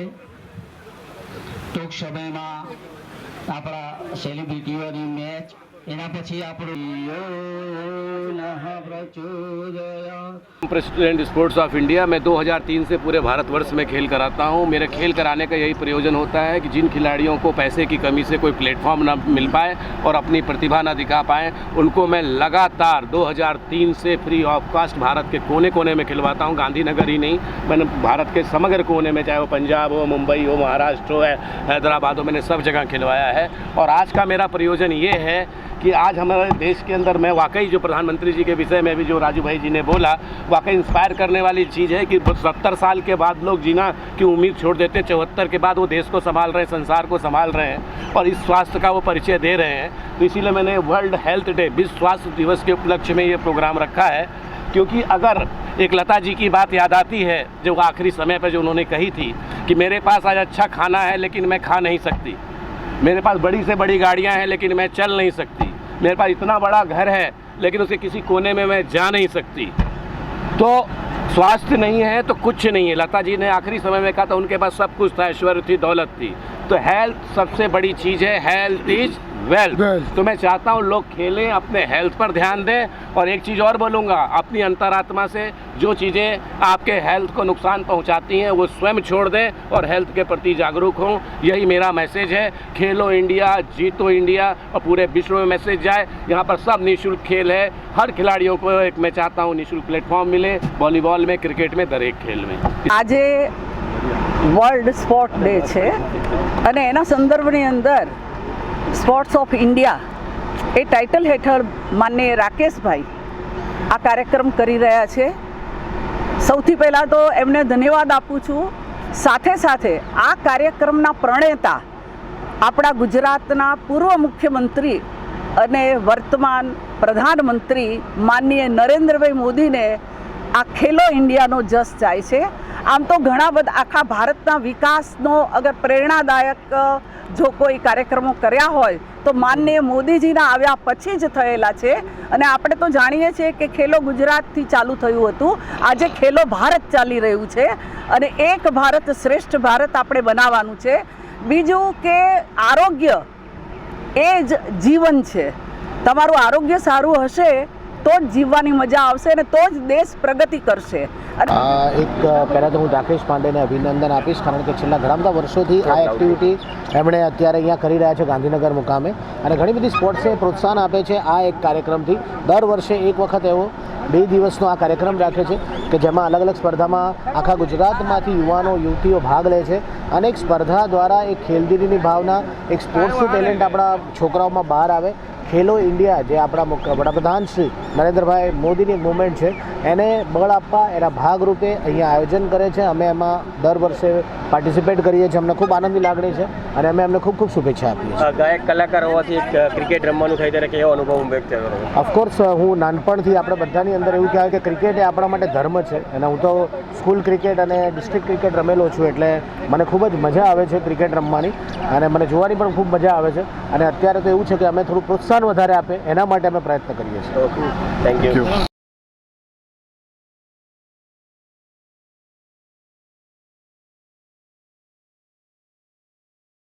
ટૂંક સમયમાં આપણા સેલિબ્રિટીઓની મેચ, એના પછી प्रेसिडेंट स्पोर्ट्स ऑफ इंडिया। मैं 2003 से पूरे भारतवर्ष में खेल कराता हूँ। मेरे खेल कराने का यही प्रयोजन होता है कि जिन खिलाड़ियों को पैसे की कमी से कोई प्लेटफॉर्म ना मिल पाए और अपनी प्रतिभा ना दिखा पाए, उनको मैं लगातार 2003 से फ्री ऑफ कास्ट भारत के कोने कोने में खिलवाता हूँ। गांधीनगर ही नहीं, मैंने भारत के समग्र कोने में, चाहे वो पंजाब हो, मुंबई हो, महाराष्ट्र हो, हैदराबाद हो, मैंने सब जगह खिलवाया है। और आज का मेरा प्रयोजन ये है कि आज हमारे देश के अंदर, मैं वाकई जो प्रधानमंत्री जी के विषय में भी जो राजू भाई जी ने बोला, वाकई इंस्पायर करने वाली चीज़ है कि 70 साल के बाद लोग जीना की उम्मीद छोड़ देते हैं, 74 के बाद वो देश को संभाल रहे हैं, संसार को संभाल रहे हैं और इस स्वास्थ्य का वो परिचय दे रहे हैं। तो इसीलिए मैंने वर्ल्ड हेल्थ डे, विश्व स्वास्थ्य दिवस के उपलक्ष्य में ये प्रोग्राम रखा है। क्योंकि अगर एक लता जी की बात याद आती है जो आखिरी समय पर जो उन्होंने कही थी कि मेरे पास आज अच्छा खाना है लेकिन मैं खा नहीं सकती, मेरे पास बड़ी से बड़ी गाड़ियाँ हैं लेकिन मैं चल नहीं सकती, मेरे पास इतना बड़ा घर है लेकिन उसके किसी कोने में मैं जा नहीं सकती। तो स्वास्थ्य नहीं है तो कुछ नहीं है। लता जी ने आखिरी समय में कहा था उनके पास सब कुछ था, ऐश्वर्य थी, दौलत थी। तो हेल्थ सबसे बड़ी चीज़ है, हेल्थ इज वेल्थ। तो मैं चाहता हूँ लोग खेलें, अपने हेल्थ पर ध्यान दें। और एक चीज़ और बोलूँगा, अपनी अंतरात्मा से जो चीज़ें आपके हेल्थ को नुकसान पहुँचाती हैं वो स्वयं छोड़ दें और हेल्थ के प्रति जागरूक हों। यही मेरा मैसेज है। खेलो इंडिया, जीतो इंडिया, और पूरे विश्व में मैसेज जाए। यहाँ पर सब निःशुल्क खेल है। हर खिलाड़ियों को एक मैं चाहता हूँ निःशुल्क प्लेटफॉर्म मिले, वॉलीबॉल में, क्रिकेट में, दरेक खेल में। आज वर्ल्ड स्पोर्ट डे है અને એના સંદર્ભની અંદર sports of India A title હેઠળ માનનીય રાકેશભાઈ આ કાર્યક્રમ કરી રહ્યા છે। સૌથી પહેલાં તો એમને ધન્યવાદ આપું છું। સાથે સાથે આ કાર્યક્રમના પ્રણેતા આપણા ગુજરાતના પૂર્વ મુખ્યમંત્રી અને વર્તમાન પ્રધાનમંત્રી માનનીય નરેન્દ્રભાઈ મોદીને આ ખેલો ઇન્ડિયાનો જસ જાય છે। આમ તો ઘણા બધા આખા ભારતના વિકાસનો અગર પ્રેરણાદાયક જો કોઈ કાર્યક્રમો કર્યા હોય તો માનનીય મોદીજીના આવ્યા પછી જ થયેલા છે। અને આપણે તો જાણીએ છીએ કે ખેલો ગુજરાતથી ચાલુ થયું હતું, આજે ખેલો ભારત ચાલી રહ્યું છે અને એક ભારત શ્રેષ્ઠ ભારત આપણે બનાવવાનું છે। બીજું કે આરોગ્ય એ જ જીવન છે। તમારું આરોગ્ય સારું હશે તો જ જીવવાની મજા આવશે અને તો જ દેશ પ્રગતિ કરશે। એક પહેલાં તો હું રાકેશ પાંડેને અભિનંદન આપીશ, કારણ કે છેલ્લા ઘણા બધા વર્ષોથી આ એક્ટિવિટી એમણે અત્યારે અહીંયા કરી રહ્યા છે ગાંધીનગર મુકામે, અને ઘણી બધી સ્પોર્ટ્સને પ્રોત્સાહન આપે છે આ એક કાર્યક્રમથી। દર વર્ષે એક વખત એવો 2 દિવસનો આ કાર્યક્રમ રાખે છે કે જેમાં અલગ અલગ સ્પર્ધામાં આખા ગુજરાતમાંથી યુવાનો યુવતીઓ ભાગ લે છે અને એક સ્પર્ધા દ્વારા એક ખેલદિલીની ભાવના, એક સ્પોર્ટ્સનું ટેલેન્ટ આપણા છોકરાઓમાં બહાર આવે। ખેલો ઇન્ડિયા જે આપણા વડાપ્રધાન શ્રી નરેન્દ્રભાઈ મોદીની એક મુવમેન્ટ છે એને બળ આપવા એના ભાગરૂપે અહીંયા આયોજન કરે છે। અમે એમાં દર વર્ષે પાર્ટિસિપેટ કરીએ છીએ, અમને ખૂબ આનંદની લાગણી છે અને અમે એમને ખૂબ ખૂબ શુભેચ્છા આપીએ છીએ। ગાયક કલાકાર હોવાથી ક્રિકેટ રમવાનું થાય ત્યારે કેવો અનુભવ વ્યક્ત થયો? ઓફકોર્સ હું નાનપણથી આપણે બધાની અંદર એવું કહેવાય કે ક્રિકેટ એ આપણા માટે ધર્મ છે અને હું તો સ્કૂલ ક્રિકેટ અને ડિસ્ટ્રિક્ટ ક્રિકેટ રમેલો છું, એટલે મને ખૂબ જ મજા આવે છે ક્રિકેટ રમવાની અને મને જોવાની પણ ખૂબ મજા આવે છે। અને અત્યારે તો એવું છે કે અમે થોડું પ્રોત્સાહન વધારે આપે એના માટે અમે પ્રયત્ન કરીએ છીએ। Thank you.